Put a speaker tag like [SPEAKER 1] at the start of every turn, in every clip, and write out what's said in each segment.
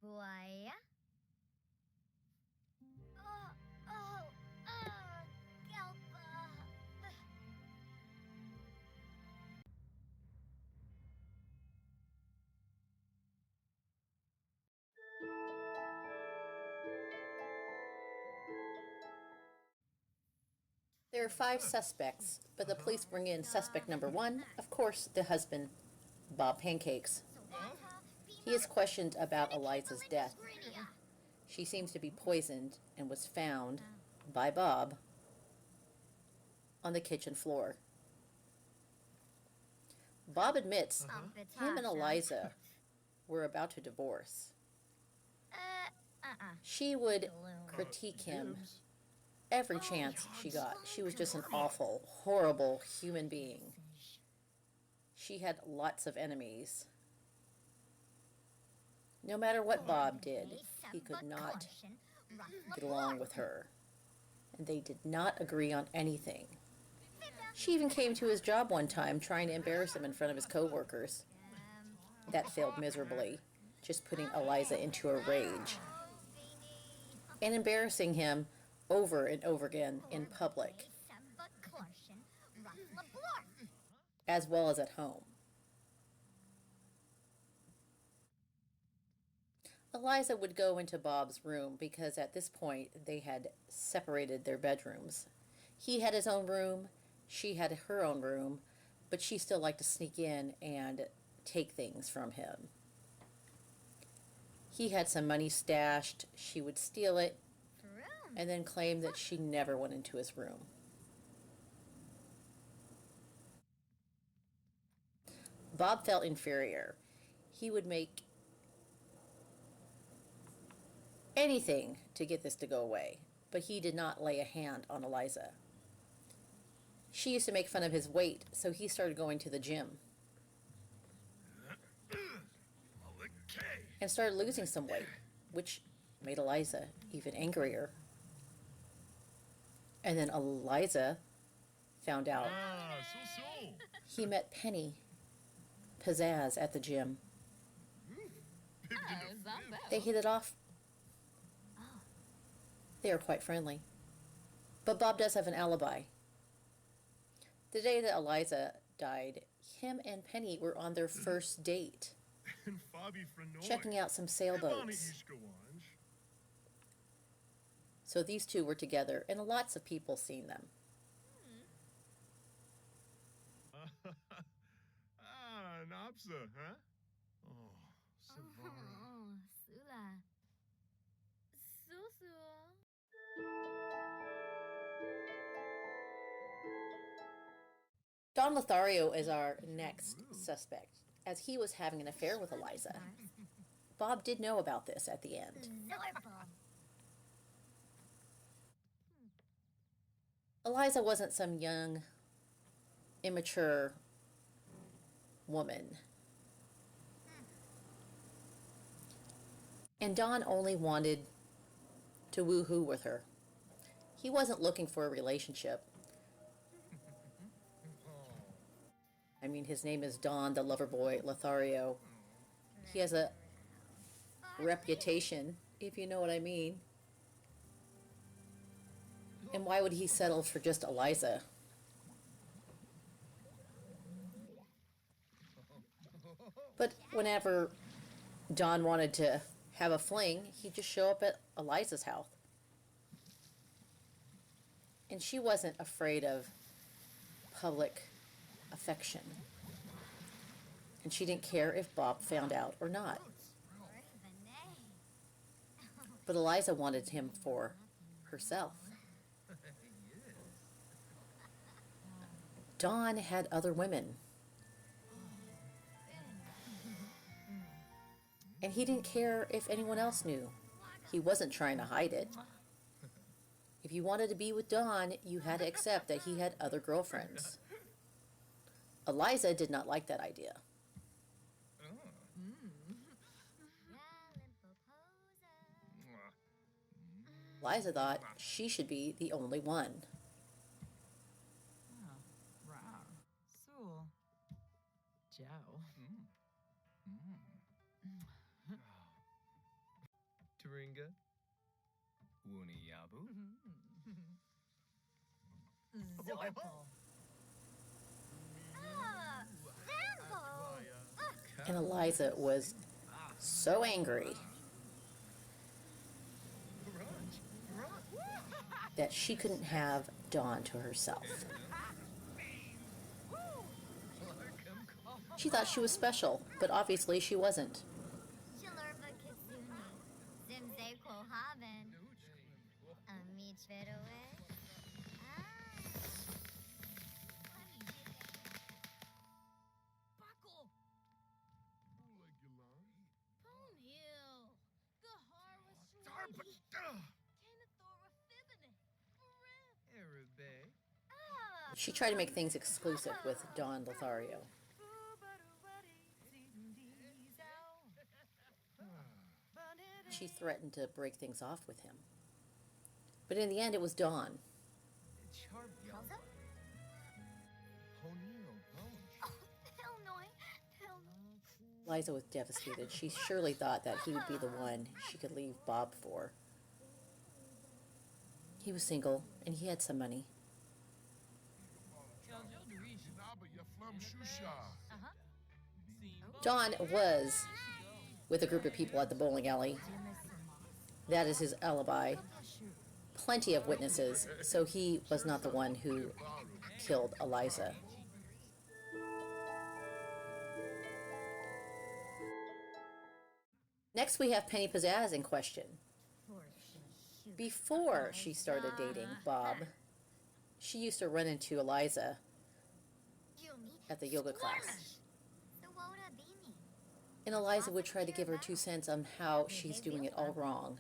[SPEAKER 1] Buaya? Oh, oh, Kelpa.
[SPEAKER 2] There are 5 suspects, but the police bring in suspect number 1, of course, the husband, Bob Pancakes. He is questioned about Eliza's death. She seems to be poisoned and was found by Bob on the kitchen floor. Bob admits him and Eliza were about to divorce. She would critique him every chance she got. She was just an awful, horrible human being. She had lots of enemies. No matter what Bob did, he could not get along with her. And they did not agree on anything. She even came to his job one time trying to embarrass him in front of his co-workers. That failed miserably, just putting Eliza into a rage. And embarrassing him over and over again in public, as well as at home. Eliza would go into Bob's room because at this point they had separated their bedrooms. He had his own room, she had her own room, but she still liked to sneak in and take things from him. He had some money stashed, she would steal it, and then claim that she never went into his room. Bob felt inferior. He would make anything to get this to go away, but he did not lay a hand on Eliza. She used to make fun of his weight, so he started going to the gym and started losing some weight, which made Eliza even angrier. And then Eliza found out he met Penny Pizzazz at the gym. They hit it off. They are quite friendly. But Bob does have an alibi. The day that Eliza died, him and Penny were on their first date, checking out some sailboats. So these two were together, and lots of people seen them.
[SPEAKER 3] Napsa, huh? Oh, Savara.
[SPEAKER 1] Sula. Susu.
[SPEAKER 2] Don Lothario is our next suspect, as he was having an affair with Eliza. Bob did know about this at the end. Eliza wasn't some young, immature woman. And Don only wanted to woo-hoo with her. He wasn't looking for a relationship. I mean, his name is Don, the lover boy, Lothario. He has a reputation, if you know what I mean. And why would he settle for just Eliza? But whenever Don wanted to have a fling, he'd just show up at Eliza's house. And she wasn't afraid of public affection. And she didn't care if Bob found out or not. But Eliza wanted him for herself. Don had other women. And he didn't care if anyone else knew. He wasn't trying to hide it. If you wanted to be with Don, you had to accept that he had other girlfriends. Eliza did not like that idea. Eliza thought she should be the only one.
[SPEAKER 4] Joe.
[SPEAKER 3] Karinga. Wuni Yabu.
[SPEAKER 1] Zorpal. Ah, Zambo.
[SPEAKER 2] And Eliza was so angry that she couldn't have Dawn to herself. She thought she was special, but obviously she wasn't.
[SPEAKER 1] Chilurba Kitsune. Zimze Kohaven. Amich Vedoe. Buckle. Ponhill. Gahara Shri. Kanathora Fibine.
[SPEAKER 3] Arabe.
[SPEAKER 2] She tried to make things exclusive with Don Lothario. She threatened to break things off with him. But in the end, it was Dawn.
[SPEAKER 1] Elsa?
[SPEAKER 2] Eliza was devastated. She surely thought that he would be the one she could leave Bob for. He was single, and he had some money. Dawn was with a group of people at the bowling alley. That is his alibi. Plenty of witnesses, so he was not the one who killed Eliza. Next, we have Penny Pizzazz in question. Before she started dating Bob, she used to run into Eliza at the yoga class. And Eliza would try to give her 2 cents on how she's doing it all wrong.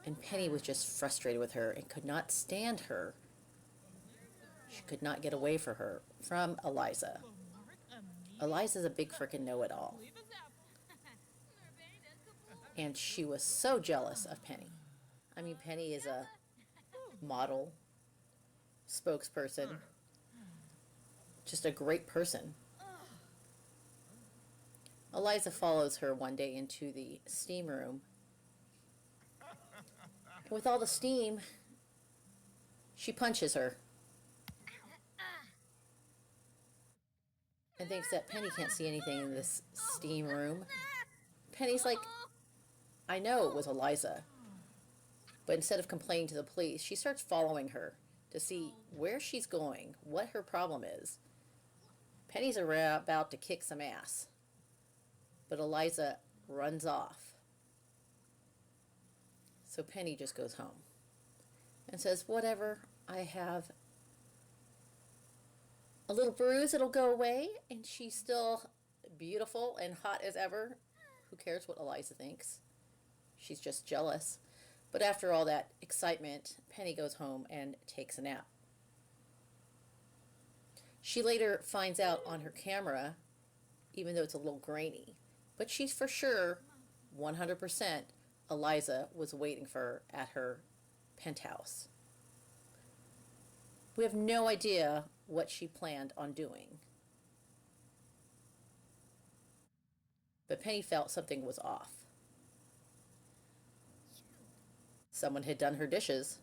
[SPEAKER 2] And Penny was just frustrated with her and could not stand her. She could not get away from Eliza. Eliza's a big frickin' know-it-all. And she was so jealous of Penny. I mean, Penny is a model, spokesperson, just a great person. Eliza follows her one day into the steam room. And with all the steam, she punches her. And thinks that Penny can't see anything in this steam room. Penny's like, I know it was Eliza. But instead of complaining to the police, she starts following her to see where she's going, what her problem is. Penny's about to kick some ass. But Eliza runs off. So Penny just goes home and says, whatever, I have a little bruise, it'll go away. And she's still beautiful and hot as ever. Who cares what Eliza thinks? She's just jealous. But after all that excitement, Penny goes home and takes a nap. She later finds out on her camera, even though it's a little grainy, but she's for sure, 100%, Eliza was waiting for her at her penthouse. We have no idea what she planned on doing. But Penny felt something was off. Someone had done her dishes.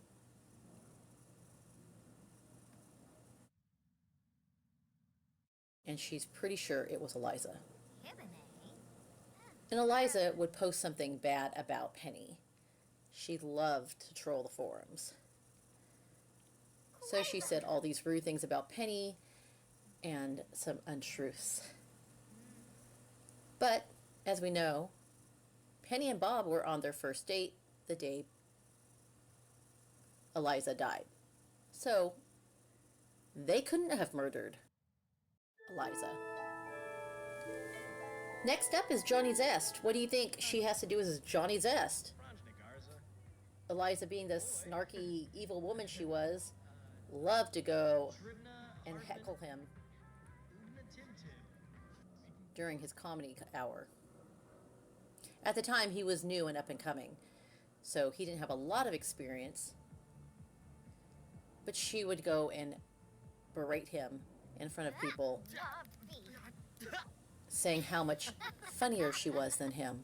[SPEAKER 2] And she's pretty sure it was Eliza. And Eliza would post something bad about Penny. She loved to troll the forums. So she said all these rude things about Penny and some untruths. But, as we know, Penny and Bob were on their first date the day Eliza died. So, they couldn't have murdered Eliza. Next up is Johnny Zest. What do you think she has to do with Johnny Zest? Eliza, being the snarky, evil woman she was, loved to go and heckle him during his comedy hour. At the time, he was new and up and coming, so he didn't have a lot of experience. But she would go and berate him in front of people, saying how much funnier she was than him.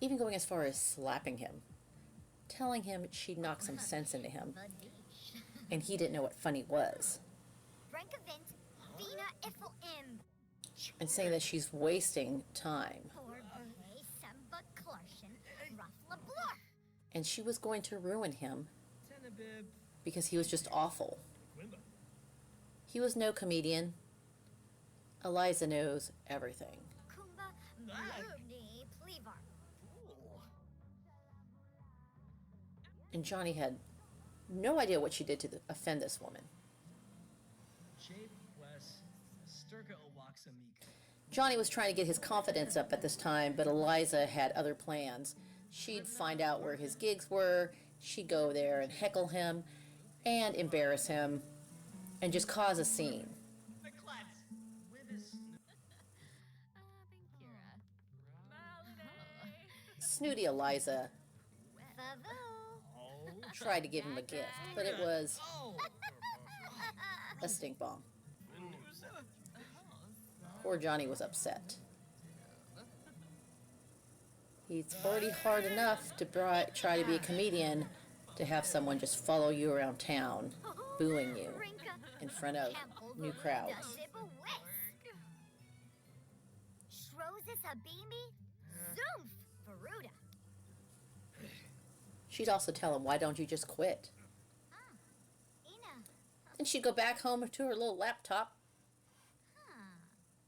[SPEAKER 2] even going as far as slapping him, telling him she'd knock some sense into him, and he didn't know what funny was, and saying that she's wasting time, and she was going to ruin him because he was just awful. He was no comedian. Eliza knows everything. And Johnny had no idea what she did to offend this woman. Johnny was trying to get his confidence up at this time, but Eliza had other plans. She'd find out where his gigs were, she'd go there and heckle him and embarrass him and just cause a scene. Snooty Eliza tried to give him a gift, but it was a stink bomb. Poor Johnny was upset. It's already hard enough to try to be a comedian, to have someone just follow you around town, booing you in front of new crowds. She'd also tell him, why don't you just quit? Then she'd go back home to her little laptop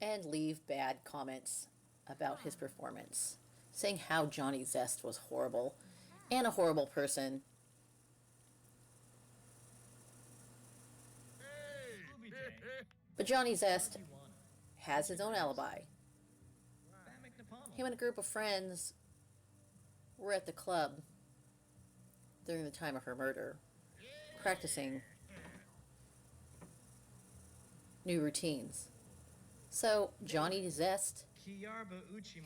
[SPEAKER 2] and leave bad comments about his performance, saying how Johnny Zest was horrible and a horrible person. But Johnny Zest has his own alibi. Him and a group of friends were at the club during the time of her murder, practicing new routines. So Johnny Zest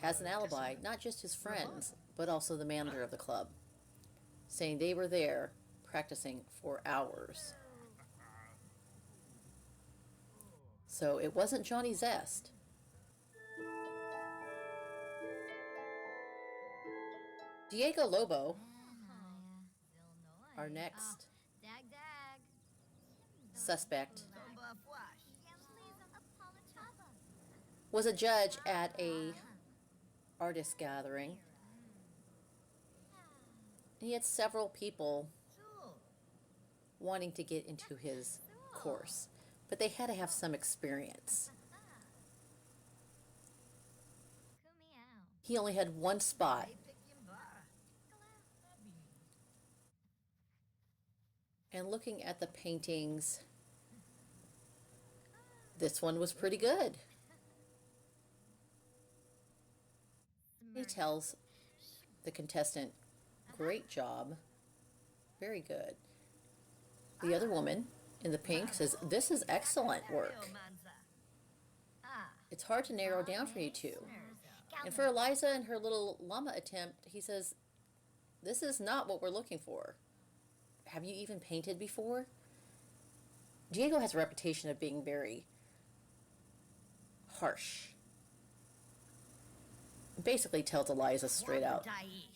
[SPEAKER 2] has an alibi, not just his friends, but also the manager of the club, saying they were there practicing for hours. So it wasn't Johnny Zest. Diego Lobo, our next suspect, was a judge at a artist gathering. And he had several people wanting to get into his course, but they had to have some experience. He only had one spot. And looking at the paintings, this one was pretty good. He tells the contestant, great job, very good. The other woman in the pink says, this is excellent work. It's hard to narrow down for you two. And for Eliza and her little llama attempt, he says, this is not what we're looking for. Have you even painted before? Diego has a reputation of being very harsh. Basically tells Eliza straight out,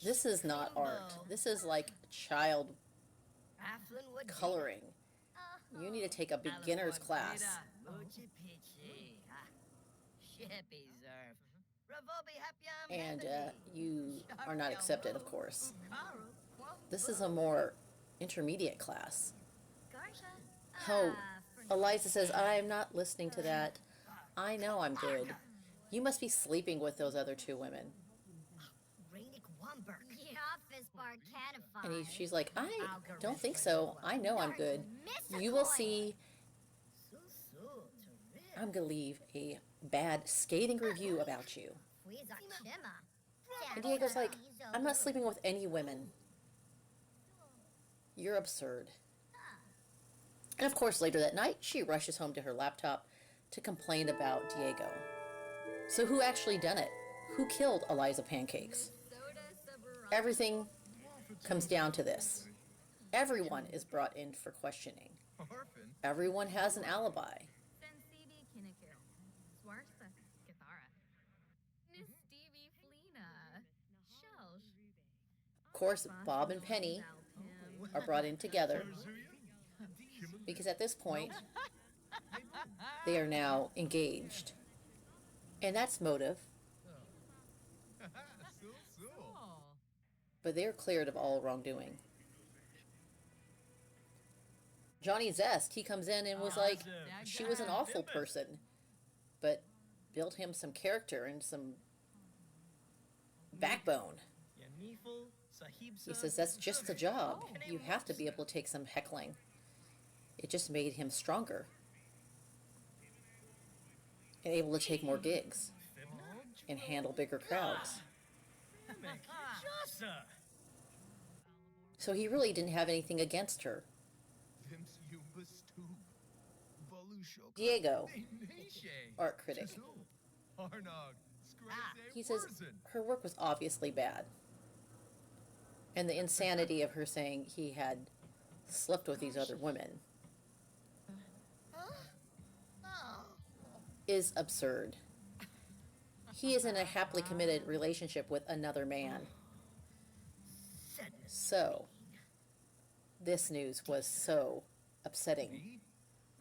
[SPEAKER 2] this is not art. This is like child coloring. You need to take a beginner's class. And you are not accepted, of course. This is a more intermediate class. Oh, Eliza says, I'm not listening to that. I know I'm good. You must be sleeping with those other two women. And she's like, I don't think so. I know I'm good. You will see. I'm going to leave a bad scathing review about you. And Diego's like, I'm not sleeping with any women. You're absurd. And of course, later that night, she rushes home to her laptop to complain about Diego. So who actually done it? Who killed Eliza Pancakes? Everything comes down to this. Everyone is brought in for questioning. Everyone has an alibi. course, Bob and Penny are brought in together because at this point, they are now engaged. And that's motive, but they're cleared of all wrongdoing. Johnny Zest, he comes in and was like, she was an awful person, but built him some character and some backbone. He says that's just the job. You have to be able to take some heckling. It just made him stronger and able to take more gigs and handle bigger crowds. So he really didn't have anything against her. Diego, art critic, he says her work was obviously bad. And the insanity of her saying he had slept with these other women is absurd. He is in a happily committed relationship with another man. So, this news was so upsetting.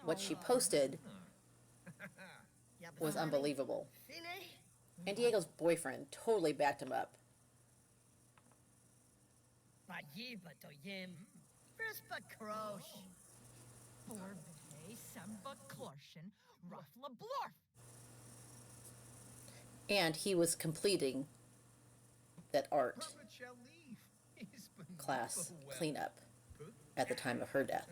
[SPEAKER 2] What she posted was unbelievable. And Diego's boyfriend totally backed him up. And he was completing that art class cleanup at the time of her death.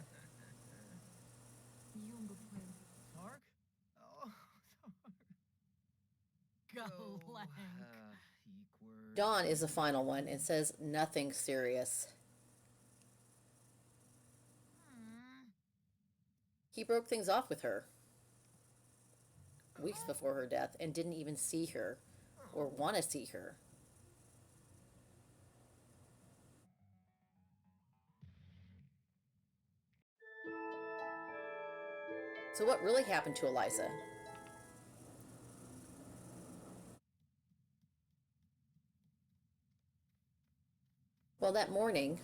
[SPEAKER 2] Dawn is the final one and says nothing serious. He broke things off with her weeks before her death and didn't even see her or want to see her. So what really happened to Eliza? Well, that morning,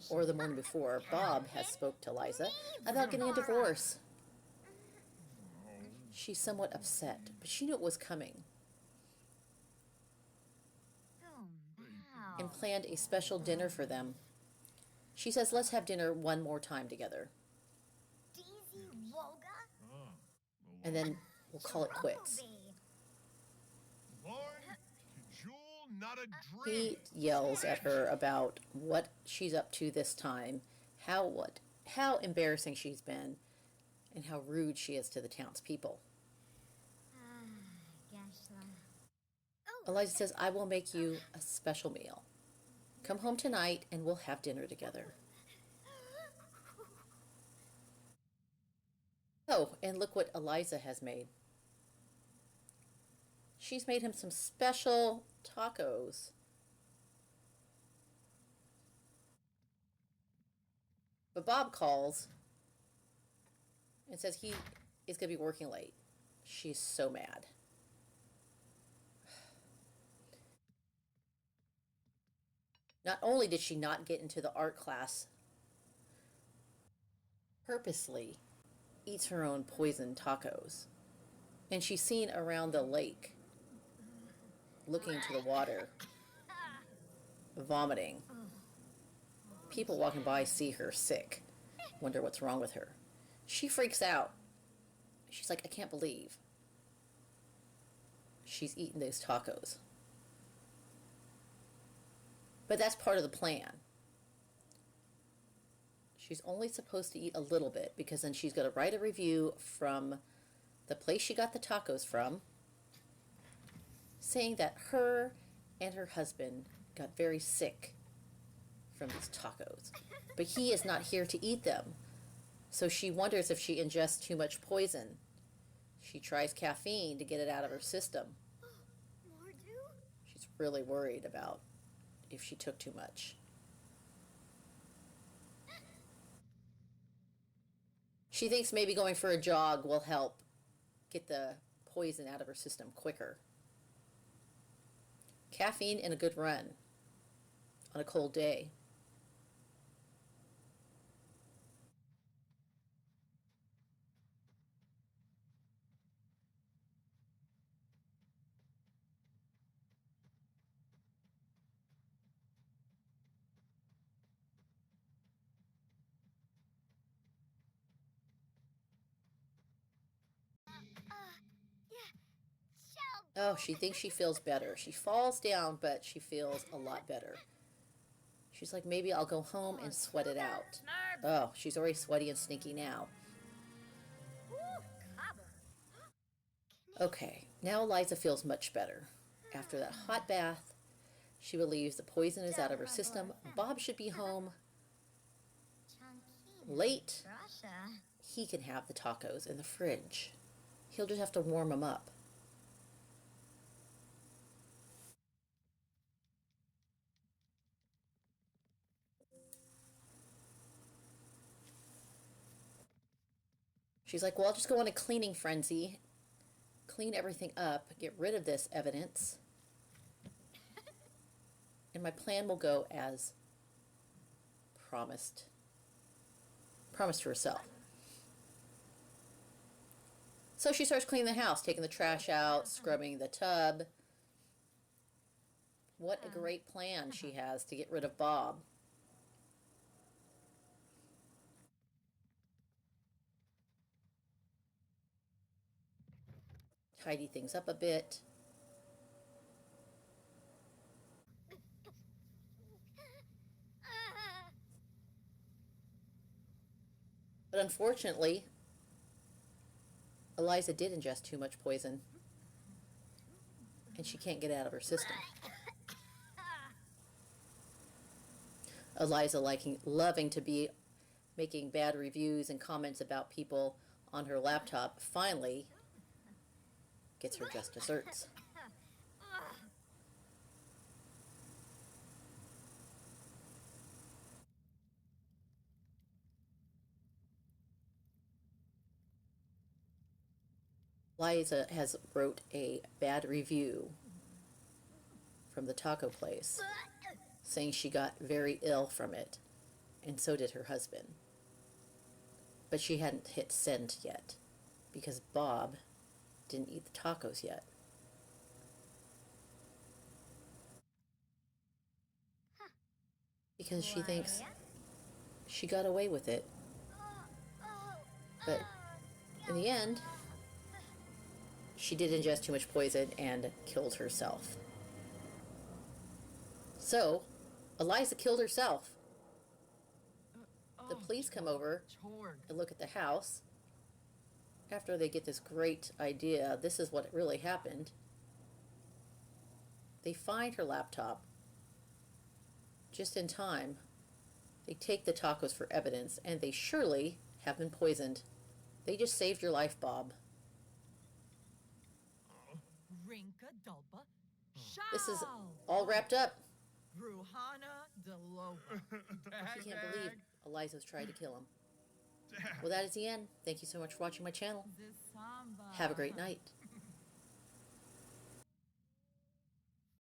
[SPEAKER 2] or the morning before, Bob has spoke to Eliza about getting a divorce. She's somewhat upset, but she knew it was coming and planned a special dinner for them. She says, let's have dinner one more time together. And then we'll call it quits. He yells at her about what she's up to this time, how embarrassing she's been, and how rude she is to the townspeople. Eliza says, I will make you a special meal. Come home tonight and we'll have dinner together. Oh, and look what Eliza has made. She's made him some special tacos. But Bob calls and says he is going to be working late. She's so mad. Not only did she not get into the art class, purposely eats her own poisoned tacos. And she's seen around the lake, looking into the water, vomiting. People walking by see her sick, wonder what's wrong with her. She freaks out. She's like, I can't believe she's eaten those tacos. But that's part of the plan. She's only supposed to eat a little bit because then she's going to write a review from the place she got the tacos from, saying that her and her husband got very sick from these tacos. But he is not here to eat them. So she wonders if she ingests too much poison. She tries caffeine to get it out of her system. She's really worried about if she took too much. She thinks maybe going for a jog will help get the poison out of her system quicker. Caffeine and a good run on a cold day. Oh, she thinks she feels better. She falls down, but she feels a lot better. She's like, maybe I'll go home and sweat it out. Oh, she's already sweaty and stinky now. Okay, now Eliza feels much better. After that hot bath, she believes the poison is out of her system. Bob should be home late. He can have the tacos in the fridge. He'll just have to warm them up. She's like, well, I'll just go on a cleaning frenzy, clean everything up, get rid of this evidence, and my plan will go as promised. Promised to herself. So she starts cleaning the house, taking the trash out, scrubbing the tub. What a great plan she has to get rid of Bob. Tidy things up a bit. But unfortunately, Eliza did ingest too much poison, and she can't get it out of her system. Eliza, loving to be making bad reviews and comments about people on her laptop, finally gets her just desserts. Eliza has wrote a bad review from the taco place, saying she got very ill from it, and so did her husband. But she hadn't hit send yet, because Bob didn't eat the tacos yet. Because she thinks she got away with it. But in the end, she did ingest too much poison and killed herself. So, Eliza killed herself. The police come over and look at the house. After they get this great idea, this is what really happened. They find her laptop just in time. They take the tacos for evidence, and they surely have been poisoned. They just saved your life, Bob. This is all wrapped up. She can't believe Eliza's tried to kill him. Well, that is the end. Thank you so much for watching my channel. Have a great night.